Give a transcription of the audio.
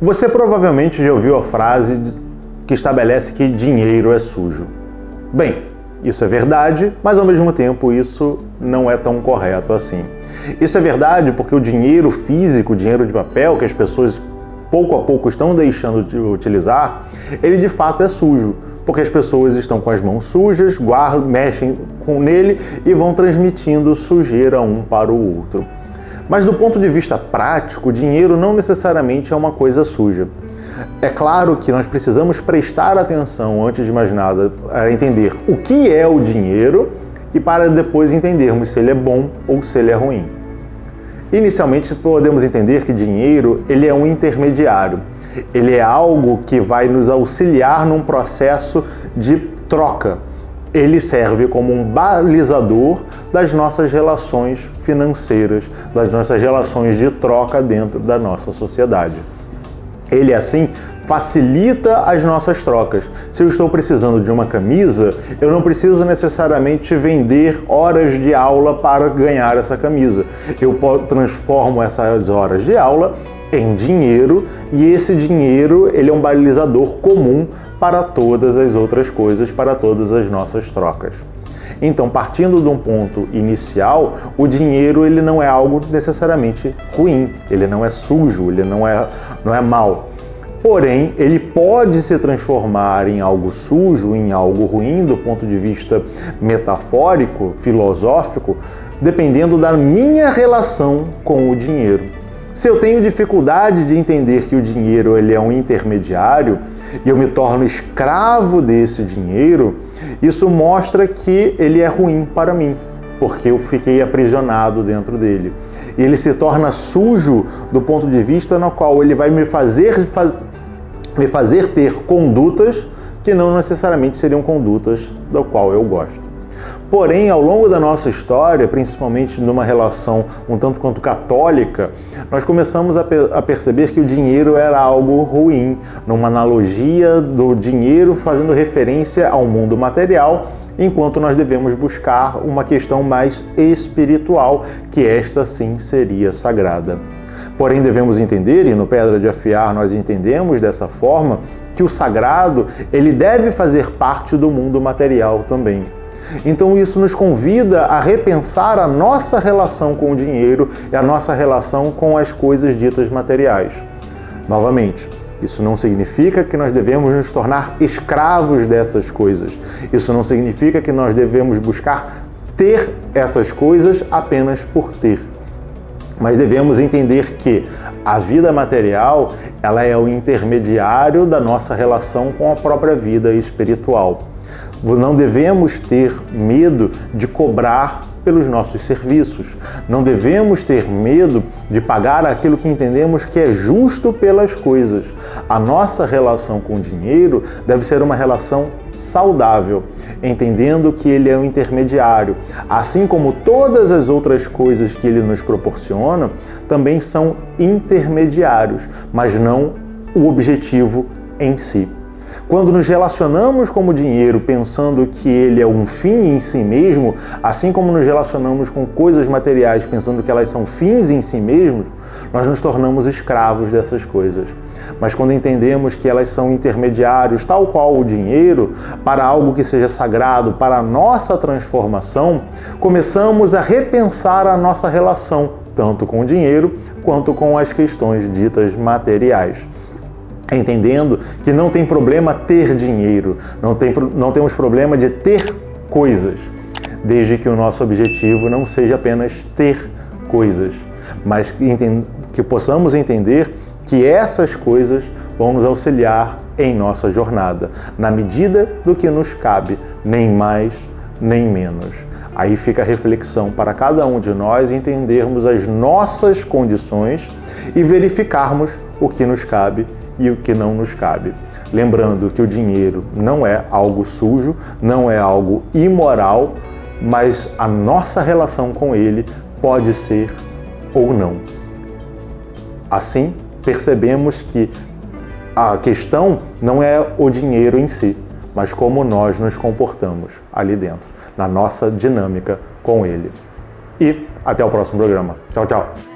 Você provavelmente já ouviu a frase que estabelece que dinheiro é sujo. Bem, isso é verdade, mas ao mesmo tempo isso não é tão correto assim. Isso é verdade porque o dinheiro físico, o dinheiro de papel, que as pessoas pouco a pouco estão deixando de utilizar, ele de fato é sujo, porque as pessoas estão com as mãos sujas, mexem nele e vão transmitindo sujeira um para o outro. Mas do ponto de vista prático, o dinheiro não necessariamente é uma coisa suja. É claro que nós precisamos prestar atenção, antes de mais nada, a entender o que é o dinheiro e para depois entendermos se ele é bom ou se ele é ruim. Inicialmente, podemos entender que dinheiro ele é um intermediário. Ele é algo que vai nos auxiliar num processo de troca. Ele serve como um balizador das nossas relações financeiras, das nossas relações de troca dentro da nossa sociedade. Ele, assim, facilita as nossas trocas. Se eu estou precisando de uma camisa, eu não preciso necessariamente vender horas de aula para ganhar essa camisa. Eu transformo essas horas de aula em dinheiro e esse dinheiro ele é um balizador comum para todas as outras coisas, para todas as nossas trocas. Então, partindo de um ponto inicial, o dinheiro ele não é algo necessariamente ruim, ele não é sujo, ele não é mau. Porém, ele pode se transformar em algo sujo, em algo ruim, do ponto de vista metafórico, filosófico, dependendo da minha relação com o dinheiro. Se eu tenho dificuldade de entender que o dinheiro ele é um intermediário e eu me torno escravo desse dinheiro, isso mostra que ele é ruim para mim, porque eu fiquei aprisionado dentro dele. E ele se torna sujo do ponto de vista no qual ele vai me fazer ter condutas que não necessariamente seriam condutas do qual eu gosto. Porém, ao longo da nossa história, principalmente numa relação um tanto quanto católica, nós começamos a perceber que o dinheiro era algo ruim, numa analogia do dinheiro fazendo referência ao mundo material, enquanto nós devemos buscar uma questão mais espiritual, que esta sim seria sagrada. Porém, devemos entender, e no Pedra de Afiar nós entendemos dessa forma, que o sagrado ele deve fazer parte do mundo material também. Então isso nos convida a repensar a nossa relação com o dinheiro e a nossa relação com as coisas ditas materiais. Novamente, isso não significa que nós devemos nos tornar escravos dessas coisas. Isso não significa que nós devemos buscar ter essas coisas apenas por ter. Mas devemos entender que a vida material ela é o intermediário da nossa relação com a própria vida espiritual. Não devemos ter medo de cobrar pelos nossos serviços. Não devemos ter medo de pagar aquilo que entendemos que é justo pelas coisas. A nossa relação com o dinheiro deve ser uma relação saudável, entendendo que ele é um intermediário. Assim como todas as outras coisas que ele nos proporciona, também são intermediários, mas não o objetivo em si. Quando nos relacionamos com o dinheiro pensando que ele é um fim em si mesmo, assim como nos relacionamos com coisas materiais pensando que elas são fins em si mesmos, nós nos tornamos escravos dessas coisas. Mas quando entendemos que elas são intermediários, tal qual o dinheiro, para algo que seja sagrado, para a nossa transformação, começamos a repensar a nossa relação, tanto com o dinheiro quanto com as questões ditas materiais. Entendendo que não tem problema ter dinheiro, não temos problema de ter coisas, desde que o nosso objetivo não seja apenas ter coisas, mas que possamos entender que essas coisas vão nos auxiliar em nossa jornada, na medida do que nos cabe, nem mais nem menos. Aí fica a reflexão para cada um de nós entendermos as nossas condições e verificarmos o que nos cabe e o que não nos cabe. Lembrando que o dinheiro não é algo sujo, não é algo imoral, mas a nossa relação com ele pode ser ou não. Assim, percebemos que a questão não é o dinheiro em si, mas como nós nos comportamos ali dentro, na nossa dinâmica com ele. E até o próximo programa. Tchau, tchau!